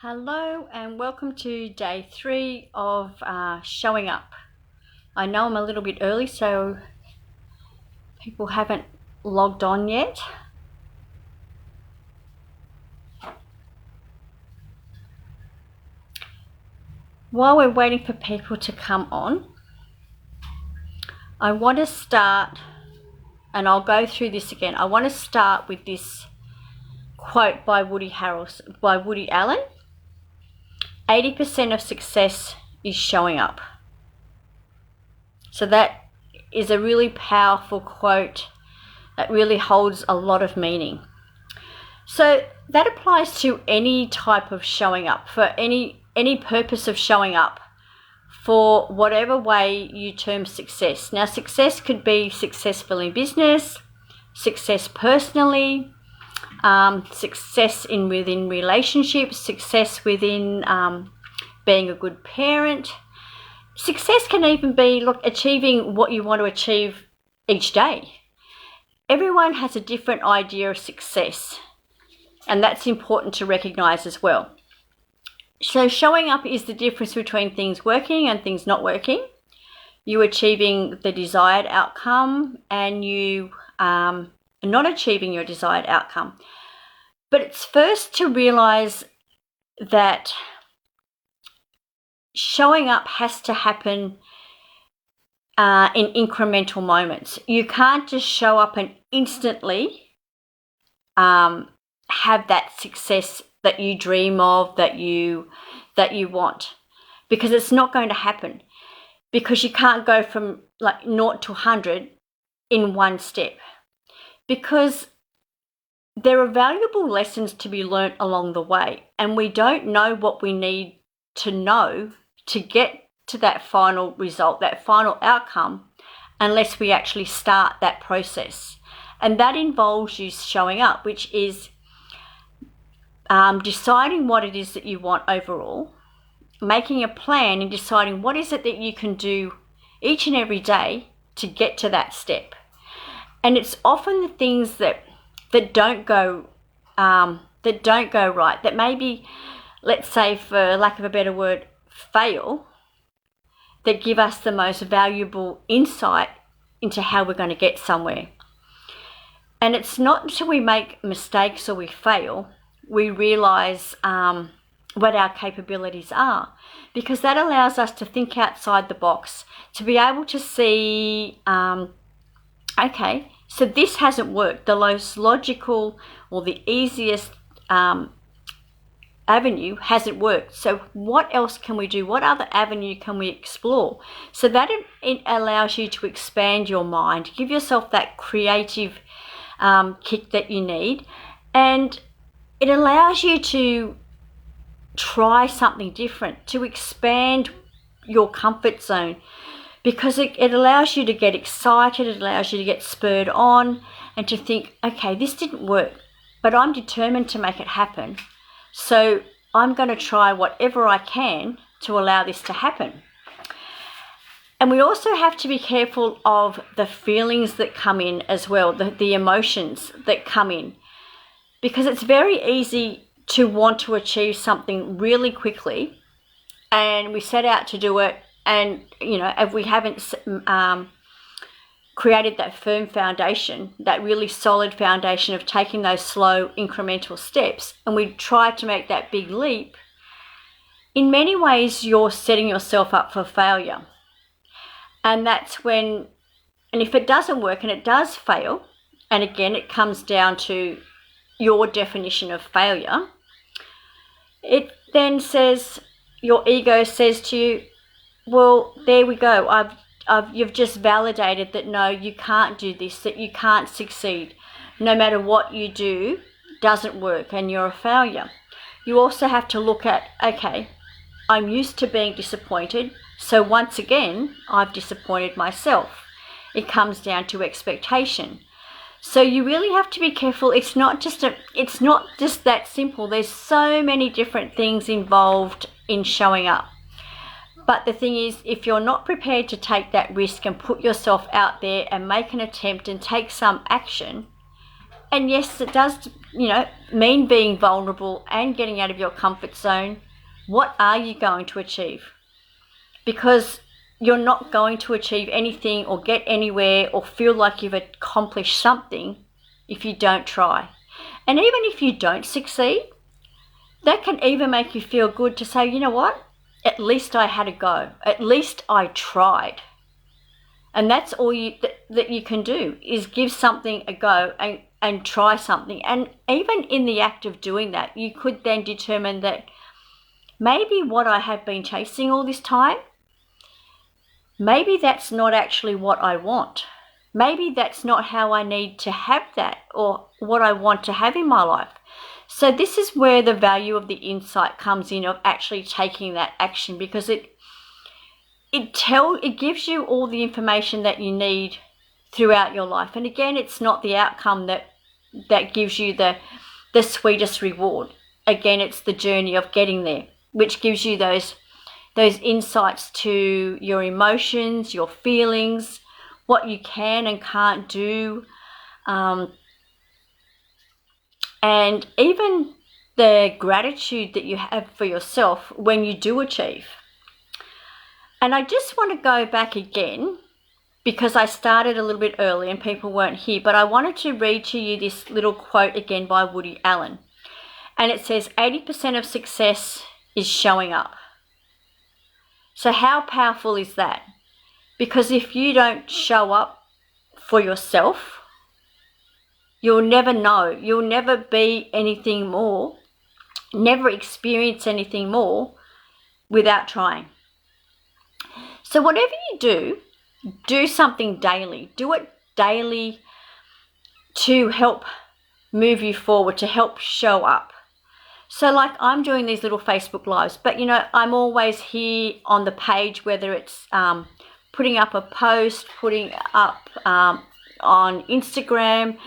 Hello and welcome to day 3 of showing up. I know I'm a little bit early, so people haven't logged on yet. While we're waiting for people to come on, I want to start, and I'll go through this again. I want to start with this quote by Woody Allen. 80% of success is showing up. So that is a really powerful quote that really holds a lot of meaning. So that applies to any type of showing up, for any purpose of showing up, for whatever way you term success. Now, success could be successful in business, success personally, success within relationships, success within being a good parent. Success can even be achieving what you want to achieve each day. Everyone has a different idea of success, and that's important to recognize as well. So showing up is the difference between things working and things not working. You achieving the desired outcome and you not achieving your desired outcome. But it's first to realize that showing up has to happen in incremental moments. You can't just show up and instantly have that success that you dream of, that you want, because it's not going to happen, because you can't go from 0 to 100 in one step, because there are valuable lessons to be learnt along the way, and we don't know what we need to know to get to that final result, that final outcome, unless we actually start that process. And that involves you showing up, which is deciding what it is that you want overall, making a plan and deciding what is it that you can do each and every day to get to that step. And it's often the things that don't go right, that maybe, let's say, for lack of a better word, fail, that give us the most valuable insight into how we're going to get somewhere. And it's not until we make mistakes or we fail we realize what our capabilities are, because that allows us to think outside the box, to be able to see, okay, so this hasn't worked. The most logical or the easiest avenue hasn't worked. So what else can we do? What other avenue can we explore? So that it allows you to expand your mind, give yourself that creative kick that you need, and it allows you to try something different, to expand your comfort zone, because it allows you to get excited, it allows you to get spurred on and to think, okay, this didn't work, but I'm determined to make it happen. So I'm going to try whatever I can to allow this to happen. And we also have to be careful of the feelings that come in as well, the emotions that come in, because it's very easy to want to achieve something really quickly, and we set out to do it, and if we haven't created that firm foundation, that really solid foundation of taking those slow incremental steps, and we try to make that big leap, in many ways you're setting yourself up for failure. And that's when, and if it doesn't work and it does fail, and again it comes down to your definition of failure, it then says, your ego says to you, well, there we go, you've just validated that no, you can't do this, that you can't succeed, no matter what you do doesn't work, and you're a failure. You also have to look at, okay, I'm used to being disappointed, so once again I've disappointed myself. It comes down to expectation. So you really have to be careful. It's not just that simple. There's so many different things involved in showing up. But the thing is, if you're not prepared to take that risk and put yourself out there and make an attempt and take some action, And yes, it does, mean being vulnerable and getting out of your comfort zone. What are you going to achieve? Because you're not going to achieve anything or get anywhere or feel like you've accomplished something if you don't try. And even if you don't succeed, that can even make you feel good to say, you know what? At least I had a go. At least I tried. And that's all that you can do, is give something a go and try something. And even in the act of doing that, you could then determine that maybe what I have been chasing all this time, maybe that's not actually what I want. Maybe that's not how I need to have that, or what I want to have in my life. So this is where the value of the insight comes in, of actually taking that action, because it gives you all the information that you need throughout your life. And again, it's not the outcome that gives you the sweetest reward. Again, it's the journey of getting there, which gives you those insights to your emotions, your feelings, what you can and can't do, and even the gratitude that you have for yourself when you do achieve. And I just want to go back again, because I started a little bit early and people weren't here, but I wanted to read to you this little quote again by Woody Allen. And it says, 80% of success is showing up. So how powerful is that? Because if you don't show up for yourself, you'll never know. You'll never be anything more, never experience anything more without trying. So whatever you do something daily. Do it daily to help move you forward, to help show up. So like I'm doing these little Facebook Lives, but I'm always here on the page, whether it's putting up a post, putting up on Instagram,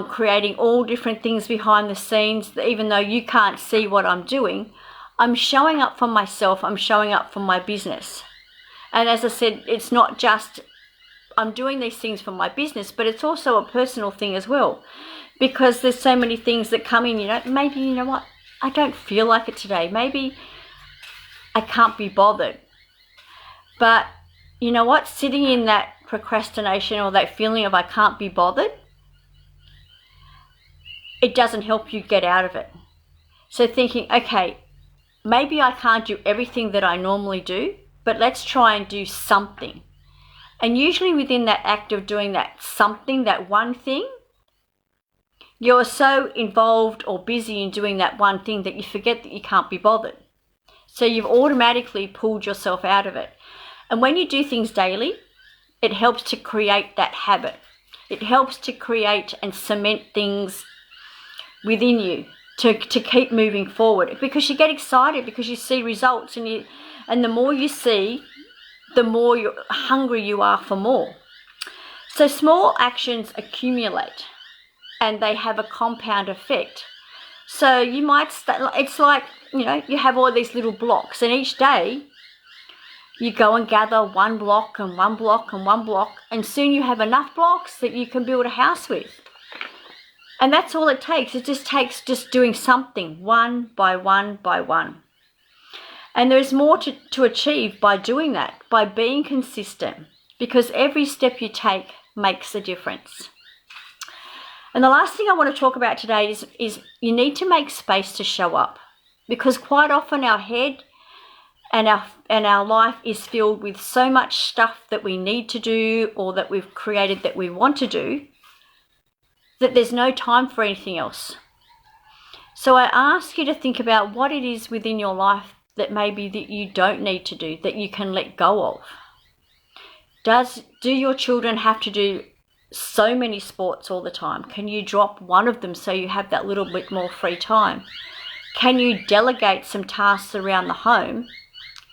creating all different things behind the scenes. Even though you can't see what I'm doing, I'm showing up for myself, I'm showing up for my business. And as I said, it's not just I'm doing these things for my business, but it's also a personal thing as well, because there's so many things that come in. Maybe, what, I don't feel like it today. Maybe I can't be bothered. But you know what? Sitting in that procrastination or that feeling of I can't be bothered, it doesn't help you get out of it. So thinking, okay, maybe I can't do everything that I normally do, but let's try and do something. And usually within that act of doing that something, that one thing, you're so involved or busy in doing that one thing that you forget that you can't be bothered. So you've automatically pulled yourself out of it. And when you do things daily, it helps to create that habit. It helps to create and cement things within you to keep moving forward, because you get excited because you see results, and the more you see, the more hungry you are for more. So small actions accumulate and they have a compound effect. So you might it's like, you have all these little blocks, and each day you go and gather one block and one block and one block, and soon you have enough blocks that you can build a house with. And that's all it takes. It just takes doing something one by one by one. And there's more to achieve by doing that, by being consistent, because every step you take makes a difference. And the last thing I want to talk about today is you need to make space to show up, because quite often our head and our life is filled with so much stuff that we need to do or that we've created that we want to do, that there's no time for anything else. So I ask you to think about what it is within your life that maybe that you don't need to do, that you can let go of. Do your children have to do so many sports all the time? Can you drop one of them so you have that little bit more free time? Can you delegate some tasks around the home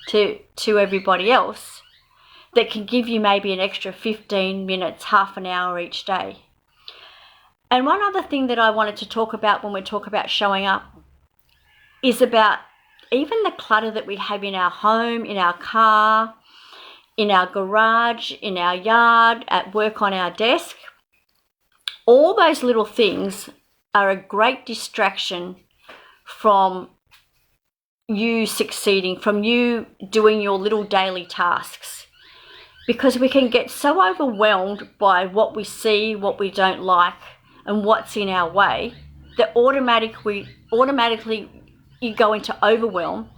to everybody else that can give you maybe an extra 15 minutes, half an hour each day? And one other thing that I wanted to talk about when we talk about showing up is about even the clutter that we have in our home, in our car, in our garage, in our yard, at work on our desk. all those little things are a great distraction from you succeeding, from you doing your little daily tasks. Because we can get so overwhelmed by what we see, what we don't like, and what's in our way, that automatically you go into overwhelm,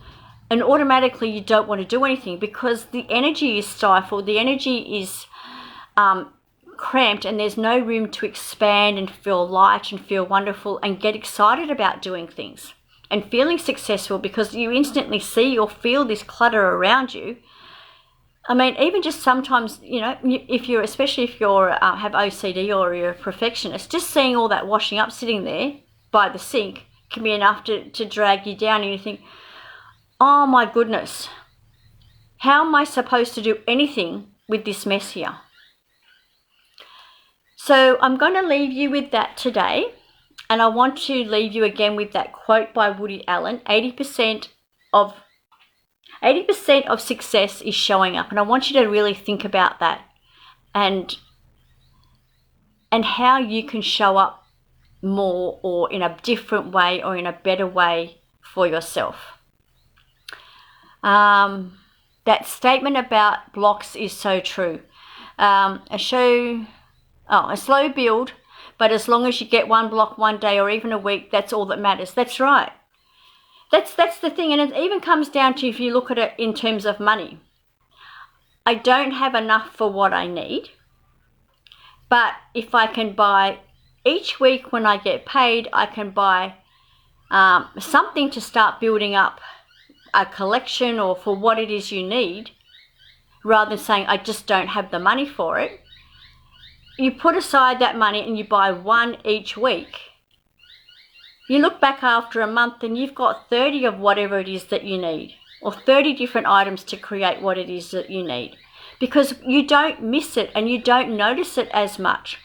and automatically you don't want to do anything because the energy is stifled, the energy is cramped, and there's no room to expand and feel light and feel wonderful and get excited about doing things and feeling successful, because you instantly see or feel this clutter around you. I mean, even just sometimes, you know, especially if you're have OCD or you're a perfectionist, just seeing all that washing up sitting there by the sink can be enough to drag you down, and you think, oh my goodness, how am I supposed to do anything with this mess here? So I'm going to leave you with that today, and I want to leave you again with that quote by Woody Allen, 80% of success is showing up. And I want you to really think about that and how you can show up more or in a different way or in a better way for yourself. That statement about blocks is so true. A slow build, but as long as you get one block one day or even a week, that's all that matters. That's right. That's the thing, and it even comes down to, if you look at it in terms of money. I don't have enough for what I need, but if I can buy each week when I get paid, I can buy something to start building up a collection or for what it is you need, rather than saying I just don't have the money for it. You put aside that money and you buy one each week. You look back after a month and you've got 30 of whatever it is that you need, or 30 different items to create what it is that you need, because you don't miss it and you don't notice it as much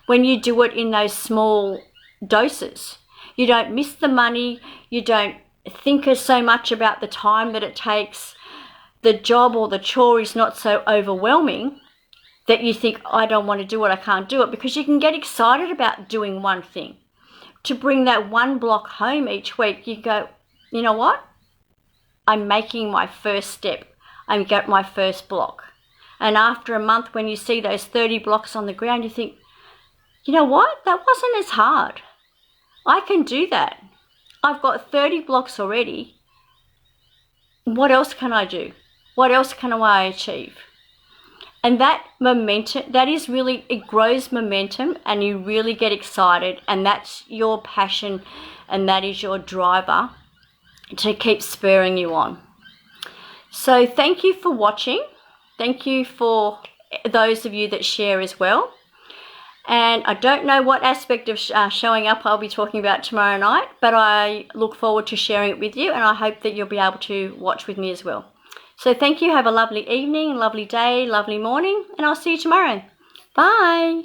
when you do it in those small doses. You don't miss the money, you don't think so much about the time that it takes. The job or the chore is not so overwhelming that you think, I don't want to do it, I can't do it, because you can get excited about doing one thing. To bring that one block home each week, you go, you know what? I'm making my first step. I'm getting my first block. And after a month, when you see those 30 blocks on the ground, you think, you know what? That wasn't as hard. I can do that. I've got 30 blocks already. What else can I do? What else can I achieve? And that momentum, that is really, it grows momentum and you really get excited, and that's your passion and that is your driver to keep spurring you on. So thank you for watching. Thank you for those of you that share as well. And I don't know what aspect of showing up I'll be talking about tomorrow night, but I look forward to sharing it with you, and I hope that you'll be able to watch with me as well. So thank you. Have a lovely evening, lovely day, lovely morning, and I'll see you tomorrow. Bye.